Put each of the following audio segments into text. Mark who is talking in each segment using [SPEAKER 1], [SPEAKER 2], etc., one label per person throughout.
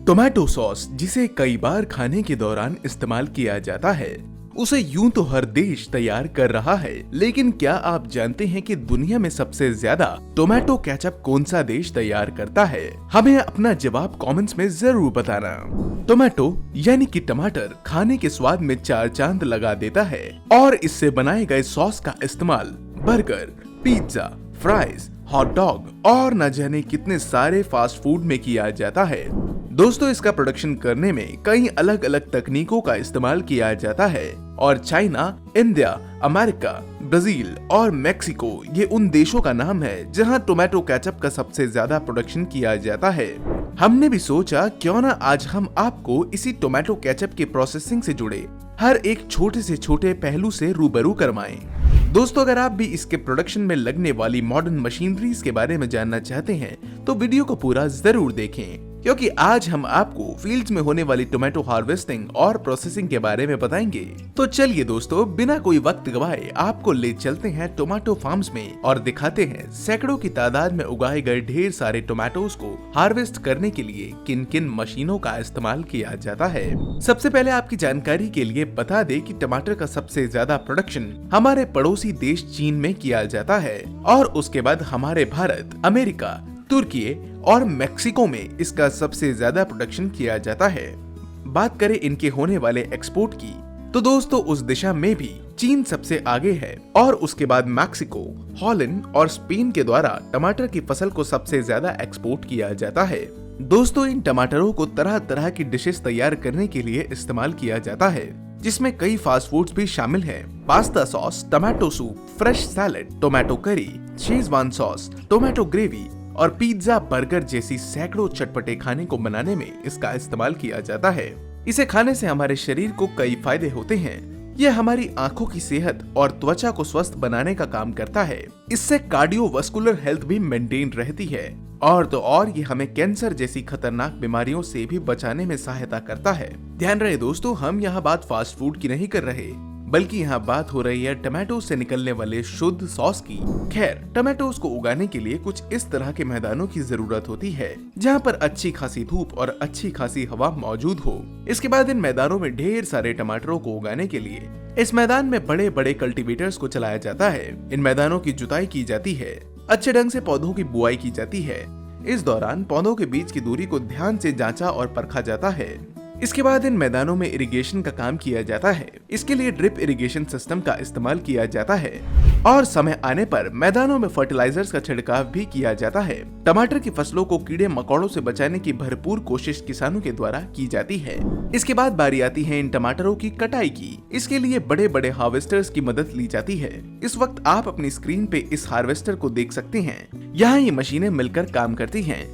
[SPEAKER 1] Tomato sauce, जिसे कई बार खाने के दौरान इस्तेमाल किया जाता है, उसे यूं तो हर देश तैयार कर रहा है, लेकिन क्या आप जानते हैं कि दुनिया में सबसे ज्यादा टोमेटो केचप कौन सा देश तैयार करता है? हमें अपना जवाब कमेंट्स में जरूर बताना। टोमेटो यानी कि टमाटर खाने के स्वाद में चार चांद लगा देता है और इससे बनाए गए सॉस का इस्तेमाल burger, pizza, fries, hot dog और न जाने कितने सारे फास्ट फूड में किया जाता है। दोस्तों, इसका प्रोडक्शन करने में कई अलग अलग तकनीकों का इस्तेमाल किया जाता है और चाइना, इंडिया, अमेरिका, ब्राजील और मेक्सिको ये उन देशों का नाम है जहां टोमेटो केचप का सबसे ज्यादा प्रोडक्शन किया जाता है। हमने भी सोचा क्यों ना आज हम आपको इसी टोमेटो केचप के प्रोसेसिंग से जुड़े हर एक छोटे से छोटे पहलू से रूबरू करवाएं। दोस्तों, अगर आप भी इसके प्रोडक्शन में लगने वाली मॉडर्न मशीनरीज के बारे में जानना चाहते हैं तो वीडियो को पूरा जरूर देखें, क्योंकि आज हम आपको फील्ड्स में होने वाली टोमेटो हार्वेस्टिंग और प्रोसेसिंग के बारे में बताएंगे। तो चलिए दोस्तों, बिना कोई वक्त गवाए आपको ले चलते हैं टोमेटो फार्म्स में और दिखाते हैं सैकड़ों की तादाद में उगाए गए ढेर सारे टोमेटोज को हार्वेस्ट करने के लिए किन किन मशीनों का इस्तेमाल किया जाता है। सबसे पहले आपकी जानकारी के लिए बता दें कि टमाटर का सबसे ज्यादा प्रोडक्शन हमारे पड़ोसी देश चीन में किया जाता है और उसके बाद हमारे भारत, अमेरिका, तुर्की और मेक्सिको में इसका सबसे ज्यादा प्रोडक्शन किया जाता है। बात करें इनके होने वाले एक्सपोर्ट की तो दोस्तों उस दिशा में भी चीन सबसे आगे है और उसके बाद मैक्सिको, हॉलैंड और स्पेन के द्वारा टमाटर की फसल को सबसे ज्यादा एक्सपोर्ट किया जाता है। दोस्तों, इन टमाटरों को तरह तरह की डिशेस तैयार करने के लिए इस्तेमाल किया जाता है, जिसमें कई फास्ट फूड्स भी शामिल हैं। Pasta sauce, tomato soup, fresh salad, tomato करी, शेजवान सॉस, टोमेटो ग्रेवी और पिज्जा, बर्गर जैसी सैकड़ों चटपटे खाने को बनाने में इसका इस्तेमाल किया जाता है। इसे खाने से हमारे शरीर को कई फायदे होते हैं। यह हमारी आंखों की सेहत और त्वचा को स्वस्थ बनाने का काम करता है। इससे कार्डियोवास्कुलर हेल्थ भी मेंटेन रहती है और तो और ये हमें कैंसर जैसी खतरनाक बीमारियों से भी बचाने में सहायता करता है। ध्यान रहे दोस्तों, हम यहाँ बात फास्ट फूड की नहीं कर रहे, बल्कि यहाँ बात हो रही है टमाटो से निकलने वाले शुद्ध सॉस की। खैर, टमाटोज को उगाने के लिए कुछ इस तरह के मैदानों की जरूरत होती है जहाँ पर अच्छी खासी धूप और अच्छी खासी हवा मौजूद हो। इसके बाद इन मैदानों में ढेर सारे टमाटरों को उगाने के लिए इस मैदान में बड़े बड़े कल्टीवेटर्स को चलाया जाता है। इन मैदानों की जुताई की जाती है, अच्छे ढंग से पौधों की बुआई की जाती है। इस दौरान पौधों के बीच की दूरी को ध्यान से जांचा और परखा जाता है। इसके बाद इन मैदानों में इरिगेशन का काम किया जाता है। इसके लिए ड्रिप इरिगेशन सिस्टम का इस्तेमाल किया जाता है और समय आने पर मैदानों में फर्टिलाइजर्स का छिड़काव भी किया जाता है। टमाटर की फसलों को कीड़े मकोड़ों से बचाने की भरपूर कोशिश किसानों के द्वारा की जाती है। इसके बाद बारी आती है इन टमाटरों की कटाई की। इसके लिए बड़े बड़े हार्वेस्टर्स की मदद ली जाती है। इस वक्त आप अपनी स्क्रीन पे इस हार्वेस्टर को देख सकते हैं। यहाँ ये मशीनें मिलकर काम करती हैं।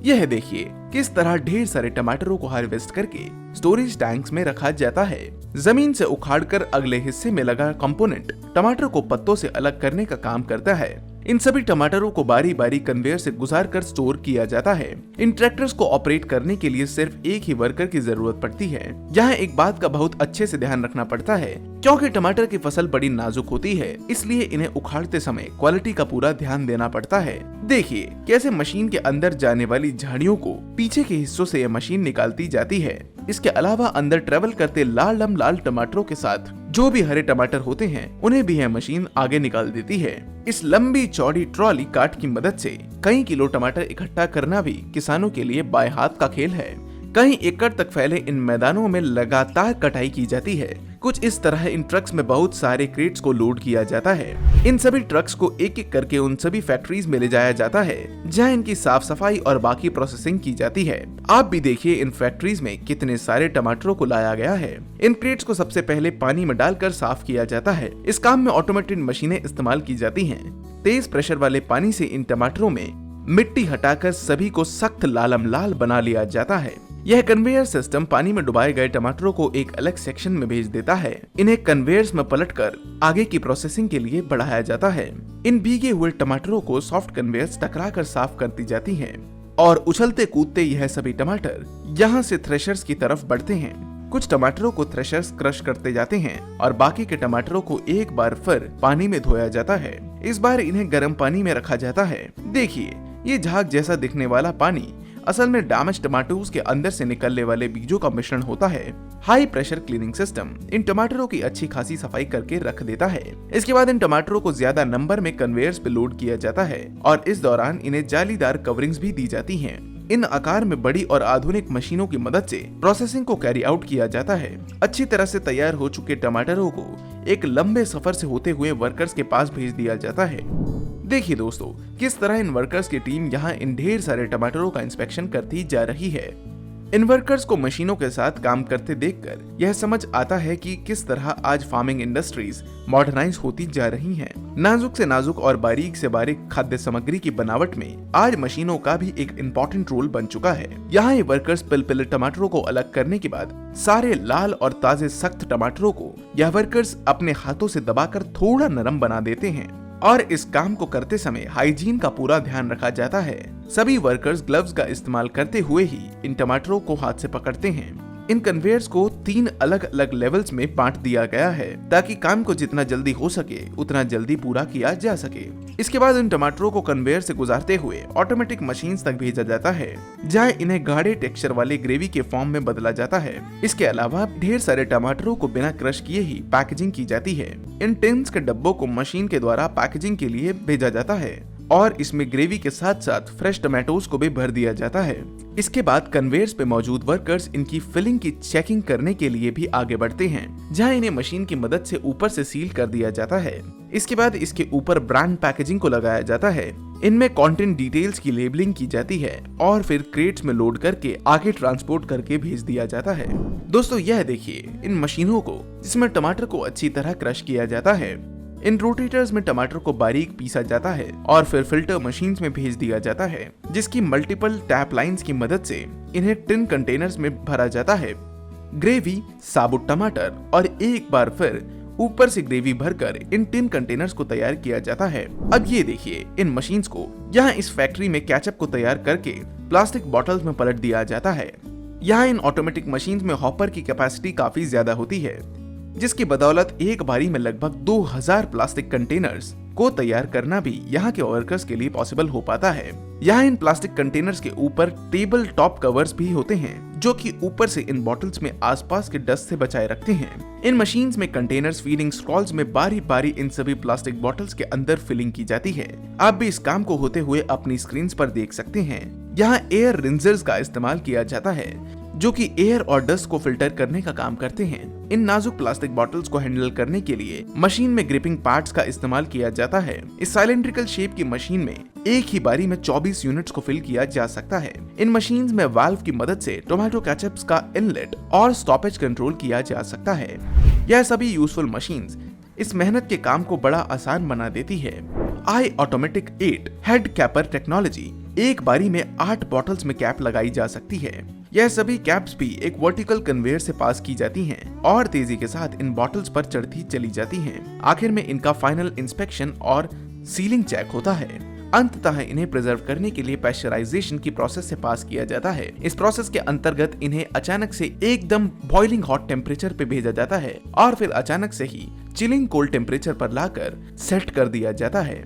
[SPEAKER 1] यह देखिए किस तरह ढेर सारे टमाटरों को हार्वेस्ट करके स्टोरेज टैंक्स में रखा जाता है। जमीन से उखाड़कर अगले हिस्से में लगा कंपोनेंट टमाटर को पत्तों से अलग करने का काम करता है। इन सभी टमाटरों को बारी बारी कन्वेयर से गुजार कर स्टोर किया जाता है। इन ट्रैक्टर्स को ऑपरेट करने के लिए सिर्फ एक ही वर्कर की जरूरत पड़ती है। यहाँ एक बात का बहुत अच्छे से ध्यान रखना पड़ता है, क्योंकि टमाटर की फसल बड़ी नाजुक होती है, इसलिए इन्हें उखाड़ते समय क्वालिटी का पूरा ध्यान देना पड़ता है। देखिए कैसे मशीन के अंदर जाने वाली झाड़ियों को पीछे के हिस्सों से यह मशीन निकालती जाती है। इसके अलावा अंदर ट्रेवल करते लाल टमाटरों के साथ जो भी हरे टमाटर होते हैं उन्हें भी यह मशीन आगे निकाल देती है। इस लंबी चौड़ी ट्रॉली काट की मदद से कई किलो टमाटर इकट्ठा करना भी किसानों के लिए बाएं हाथ का खेल है। कई एकड़ तक फैले इन मैदानों में लगातार कटाई की जाती है। कुछ इस तरह इन ट्रक्स में बहुत सारे क्रेट्स को लोड किया जाता है। इन सभी ट्रक्स को एक एक करके उन सभी फैक्ट्रीज में ले जाया जाता है जहां इनकी साफ सफाई और बाकी प्रोसेसिंग की जाती है। आप भी देखिए इन फैक्ट्रीज में कितने सारे टमाटरों को लाया गया है। इन क्रेट्स को सबसे पहले पानी में डालकर साफ किया जाता है। इस काम में ऑटोमेटेड मशीनें इस्तेमाल की जाती हैं। तेज प्रेशर वाले पानी से इन टमाटरों में मिट्टी हटाकर सभी को सख्त लालम लाल बना लिया जाता है। यह कन्वेयर सिस्टम पानी में डुबाए गए टमाटरों को एक अलग सेक्शन में भेज देता है। इन्हें कन्वेयर्स में पलटकर आगे की प्रोसेसिंग के लिए बढ़ाया जाता है। इन भीगे हुए टमाटरों को सॉफ्ट कन्वेयर्स टकराकर साफ कर दी जाती हैं और उछलते कूदते यह सभी टमाटर यहाँ से थ्रेशर्स की तरफ बढ़ते हैं। कुछ टमाटरों को थ्रेशर्स क्रश करते जाते हैं और बाकी के टमाटरों को एक बार फिर पानी में धोया जाता है। इस बार इन्हें गर्म पानी में रखा जाता है। देखिए ये झाग जैसा दिखने वाला पानी असल में डैमेज टमाटोज के अंदर से निकलने वाले बीजों का मिश्रण होता है। हाई प्रेशर क्लीनिंग सिस्टम इन टमाटरों की अच्छी खासी सफाई करके रख देता है। इसके बाद इन टमाटरों को ज्यादा नंबर में कन्वेयर्स पे लोड किया जाता है और इस दौरान इन्हें जालीदार कवरिंग्स भी दी जाती हैं। इन आकार में बड़ी और आधुनिक मशीनों की मदद से प्रोसेसिंग को कैरी आउट किया जाता है। अच्छी तरह से तैयार हो चुके टमाटरों को एक लंबे सफर से होते हुए वर्कर्स के पास भेज दिया जाता है। देखिए दोस्तों, किस तरह इन वर्कर्स की टीम यहाँ इन ढेर सारे टमाटरों का इंस्पेक्शन करती जा रही है। इन वर्कर्स को मशीनों के साथ काम करते देखकर यह समझ आता है कि किस तरह आज फार्मिंग इंडस्ट्रीज मॉडर्नाइज होती जा रही हैं। नाजुक से नाजुक और बारीक से बारीक खाद्य सामग्री की बनावट में आज मशीनों का भी एक इम्पोर्टेंट रोल बन चुका है। यहाँ ये वर्कर्स पिलपिले टमाटरों को अलग करने के बाद सारे लाल और ताजे सख्त टमाटरों को यह वर्कर्स अपने हाथों से दबाकर थोड़ा नरम बना देते हैं और इस काम को करते समय हाइजीन का पूरा ध्यान रखा जाता है। सभी वर्कर्स ग्लव्स का इस्तेमाल करते हुए ही इन टमाटरों को हाथ से पकड़ते हैं। इन कन्वेयर्स को 3 अलग अलग लेवल्स में बांट दिया गया है ताकि काम को जितना जल्दी हो सके उतना जल्दी पूरा किया जा सके। इसके बाद इन टमाटरों को कन्वेयर से गुजारते हुए ऑटोमेटिक मशीन्स तक भेजा जाता है, जहां इन्हें गाढ़े टेक्सचर वाले ग्रेवी के फॉर्म में बदला जाता है। इसके अलावा ढेर सारे टमाटरों को बिना क्रश किए ही पैकेजिंग की जाती है। इन टिन्स के डब्बों को मशीन के द्वारा पैकेजिंग के लिए भेजा जाता है और इसमें ग्रेवी के साथ साथ फ्रेश टमाटोज को भी भर दिया जाता है। इसके बाद कन्वेयर्स पे मौजूद वर्कर्स इनकी फिलिंग की चेकिंग करने के लिए भी आगे बढ़ते हैं, जहां इन्हें मशीन की मदद से ऊपर से सील कर दिया जाता है। इसके बाद इसके ऊपर ब्रांड पैकेजिंग को लगाया जाता है। इनमें कंटेंट डिटेल्स की लेबलिंग की जाती है और फिर क्रेट्स में लोड करके आगे ट्रांसपोर्ट करके भेज दिया जाता है। दोस्तों, यह देखिए इन मशीनों को जिसमें टमाटर को अच्छी तरह क्रश किया जाता है। इन रोटेटर्स में टमाटर को बारीक पीसा जाता है और फिर फिल्टर मशीन्स में भेज दिया जाता है, जिसकी मल्टीपल टैप लाइंस की मदद से इन्हें टिन कंटेनर्स में भरा जाता है। ग्रेवी, साबुत टमाटर और एक बार फिर ऊपर से ग्रेवी भरकर इन टिन कंटेनर्स को तैयार किया जाता है। अब ये देखिए इन मशीन्स को यहाँ इस फैक्ट्री में केचप को तैयार करके प्लास्टिक बॉटल्स में पलट दिया जाता है। यहाँ इन ऑटोमेटिक मशीन्स में हॉपर की कैपेसिटी काफी ज्यादा होती है, जिसकी बदौलत एक बारी में लगभग 2000 प्लास्टिक कंटेनर्स को तैयार करना भी यहाँ के वर्कर्स के लिए पॉसिबल हो पाता है। यहाँ इन प्लास्टिक कंटेनर्स के ऊपर टेबल टॉप कवर्स भी होते हैं, जो कि ऊपर से इन बॉटल्स में आसपास के डस्ट से बचाए रखते हैं। इन मशीन्स में कंटेनर्स फीलिंग स्क्रॉल्स में बारी बारी इन सभी प्लास्टिक बॉटल्स के अंदर फिलिंग की जाती है। आप भी इस काम को होते हुए अपनी स्क्रीन पर देख सकते हैं। यहाँ एयर रिंजर्स का इस्तेमाल किया जाता है, जो कि एयर और डस्ट को फिल्टर करने का काम करते हैं। इन नाजुक प्लास्टिक बॉटल्स को हैंडल करने के लिए मशीन में ग्रिपिंग पार्ट्स का इस्तेमाल किया जाता है। इस सिलिंड्रिकल शेप की मशीन में एक ही बारी में 24 यूनिट्स को फिल किया जा सकता है। इन मशीन्स में वाल्व की मदद से टोमेटो केचप्स का इनलेट और स्टॉपेज कंट्रोल किया जा सकता है। यह सभी यूजफुल मशीन्स इस मेहनत के काम को बड़ा आसान बना देती है। आई ऑटोमेटिक 8 हेड कैपर टेक्नोलॉजी, एक बारी में 8 बॉटल्स में कैप लगाई जा सकती है। यह सभी कैप्स भी एक वर्टिकल कन्वेयर से पास की जाती हैं और तेजी के साथ इन बॉटल्स पर चढ़ती चली जाती हैं। आखिर में इनका फाइनल इंस्पेक्शन और सीलिंग चेक होता है। अंततः इन्हें प्रिजर्व करने के लिए पैस्चराइजेशन की प्रोसेस से पास किया जाता है। इस प्रोसेस के अंतर्गत इन्हें अचानक से एकदम बॉइलिंग हॉट टेम्परेचर पे भेजा जाता है और फिर अचानक से ही चिलिंग कोल्ड टेम्परेचर पर लाकर सेट कर दिया जाता है।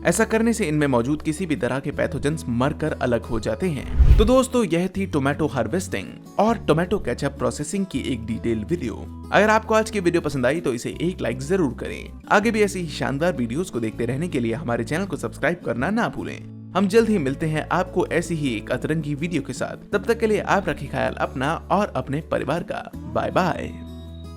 [SPEAKER 1] ऐसा करने से इनमें मौजूद किसी भी तरह के पैथोजेंस मरकर अलग हो जाते हैं। तो दोस्तों, यह थी टोमेटो हार्वेस्टिंग और टोमेटो केचप प्रोसेसिंग की एक डिटेल वीडियो। अगर आपको आज की वीडियो पसंद आई तो इसे एक लाइक जरूर करें। आगे भी ऐसी ही शानदार वीडियोस को देखते रहने के लिए हमारे चैनल को सब्सक्राइब करना ना भूलें। हम जल्द ही मिलते हैं आपको ऐसी ही एक अतरंगी वीडियो के साथ। तब तक के लिए आप रखें ख्याल अपना और अपने परिवार का। Bye bye.